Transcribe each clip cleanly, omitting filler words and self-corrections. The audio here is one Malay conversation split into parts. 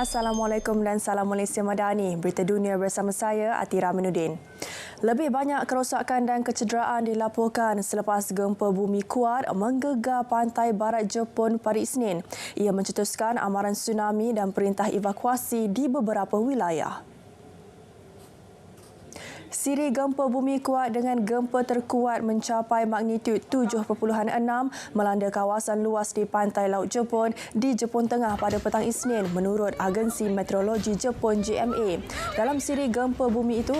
Assalamualaikum dan salam Malaysia Madani. Berita dunia bersama saya, Atira Aminuddin. Lebih banyak kerosakan dan kecederaan dilaporkan selepas gempa bumi kuat menggegar pantai barat Jepun pada Isnin. Ia mencetuskan amaran tsunami dan perintah evakuasi di beberapa wilayah. Siri gempa bumi kuat dengan gempa terkuat mencapai magnitud 7.6 melanda kawasan luas di pantai laut Jepun di Jepun Tengah pada petang Isnin menurut Agensi Meteorologi Jepun JMA. Dalam siri gempa bumi itu,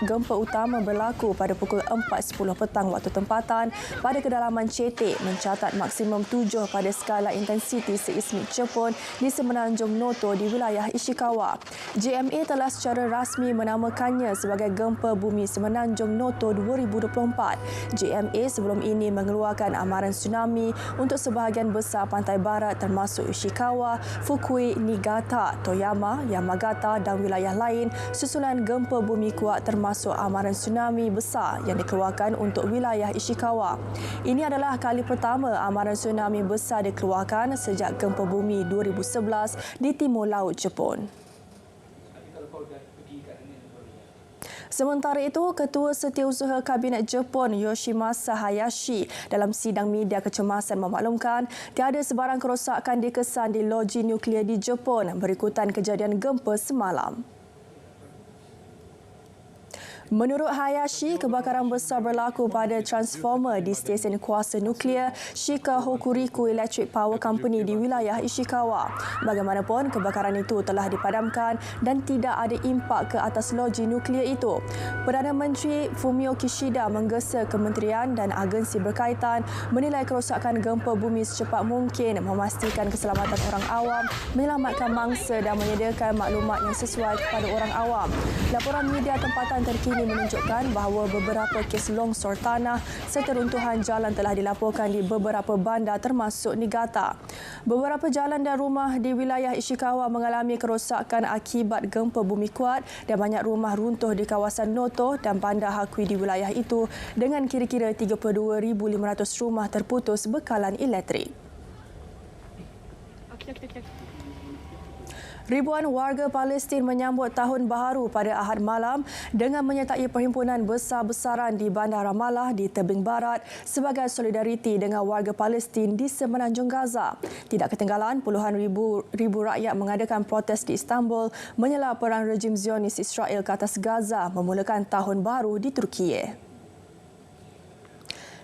gempa utama berlaku pada pukul 4.10 petang waktu tempatan pada kedalaman cetek mencatat maksimum 7 pada skala intensiti seismik Jepun di Semenanjung Noto di wilayah Ishikawa. JMA telah secara rasmi menamakannya sebagai gempa bumi Semenanjung Noto 2024. JMA sebelum ini mengeluarkan amaran tsunami untuk sebahagian besar pantai barat termasuk Ishikawa, Fukui, Niigata, Toyama, Yamagata dan wilayah lain susulan gempa bumi kuat termasuk amaran tsunami besar yang dikeluarkan untuk wilayah Ishikawa. Ini adalah kali pertama amaran tsunami besar dikeluarkan sejak gempa bumi 2011 di timur laut Jepun. Sementara itu, Ketua Setiausaha Kabinet Jepun Yoshimasa Hayashi dalam sidang media kecemasan memaklumkan tiada sebarang kerosakan dikesan di loji nuklear di Jepun berikutan kejadian gempa semalam. Menurut Hayashi, kebakaran besar berlaku pada transformer di stesen kuasa nuklear Shika Hokuriku Electric Power Company di wilayah Ishikawa. Bagaimanapun, kebakaran itu telah dipadamkan dan tidak ada impak ke atas loji nuklear itu. Perdana Menteri Fumio Kishida menggesa kementerian dan agensi berkaitan menilai kerosakan gempa bumi secepat mungkin, memastikan keselamatan orang awam, menyelamatkan mangsa dan menyediakan maklumat yang sesuai kepada orang awam. Laporan media tempatan terkini menunjukkan bahawa beberapa kes longsor tanah serta runtuhan jalan telah dilaporkan di beberapa bandar termasuk Niigata. Beberapa jalan dan rumah di wilayah Ishikawa mengalami kerosakan akibat gempa bumi kuat dan banyak rumah runtuh di kawasan Noto dan bandar Hakui di wilayah itu dengan kira-kira 32,500 rumah terputus bekalan elektrik. Ribuan warga Palestin menyambut Tahun Baharu pada Ahad malam dengan menyertai perhimpunan besar-besaran di Bandar Ramallah di tebing barat sebagai solidariti dengan warga Palestin di Semenanjung Gaza. Tidak ketinggalan, puluhan ribu rakyat mengadakan protes di Istanbul menyela perang rejim Zionis Israel ke atas Gaza memulakan Tahun Baru di Turkiye.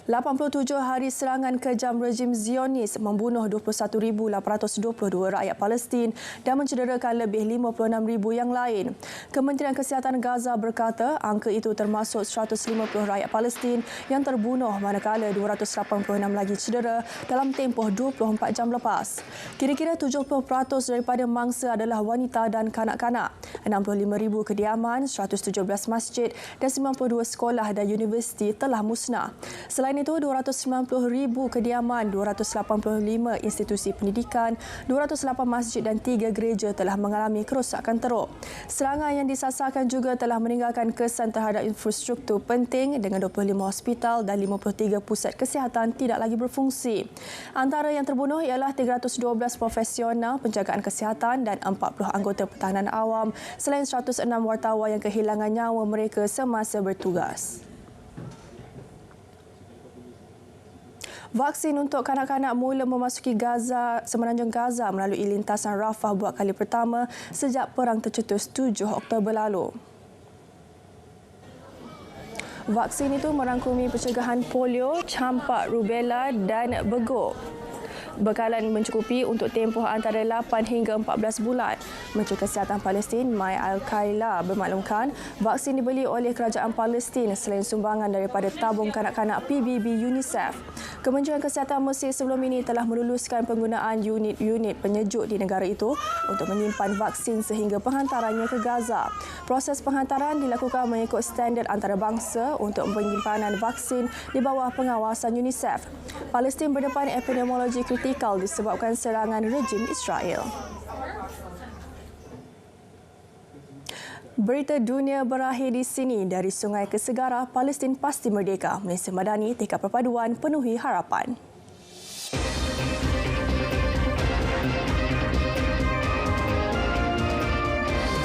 87 hari serangan kejam rejim Zionis membunuh 21,822 rakyat Palestin dan mencederakan lebih 56,000 yang lain. Kementerian Kesihatan Gaza berkata angka itu termasuk 150 rakyat Palestin yang terbunuh manakala 286 lagi cedera dalam tempoh 24 jam lepas. Kira-kira 70% daripada mangsa adalah wanita dan kanak-kanak. 65,000 kediaman, 117 masjid dan 92 sekolah dan universiti telah musnah. Selain itu, 290,000 kediaman, 285 institusi pendidikan, 208 masjid dan 3 gereja telah mengalami kerosakan teruk. Serangan yang disasarkan juga telah meninggalkan kesan terhadap infrastruktur penting dengan 25 hospital dan 53 pusat kesihatan tidak lagi berfungsi. Antara yang terbunuh ialah 312 profesional penjagaan kesihatan dan 40 anggota pertahanan awam selain 106 wartawan yang kehilangan nyawa mereka semasa bertugas. Vaksin untuk kanak-kanak mula memasuki Gaza, Semenanjung Gaza melalui lintasan Rafah buat kali pertama sejak perang tercetus 7 Oktober lalu. Vaksin itu merangkumi pencegahan polio, campak rubella dan beguk. Bekalan mencukupi untuk tempoh antara 8 hingga 14 bulan. Menteri Kesihatan Palestin, Mai Al-Khaila bermaklumkan vaksin dibeli oleh kerajaan Palestin selain sumbangan daripada tabung kanak-kanak PBB UNICEF. Kementerian Kesihatan Mesir sebelum ini telah meluluskan penggunaan unit-unit penyejuk di negara itu untuk menyimpan vaksin sehingga penghantarannya ke Gaza. Proses penghantaran dilakukan mengikut standard antarabangsa untuk penyimpanan vaksin di bawah pengawasan UNICEF. Palestin berdepan epidemiologi kritikal disebabkan serangan rejim Israel. Berita dunia berakhir di sini. Dari sungai ke segara, Palestin pasti merdeka. Malaysia Madani, tekad perpaduan penuhi harapan.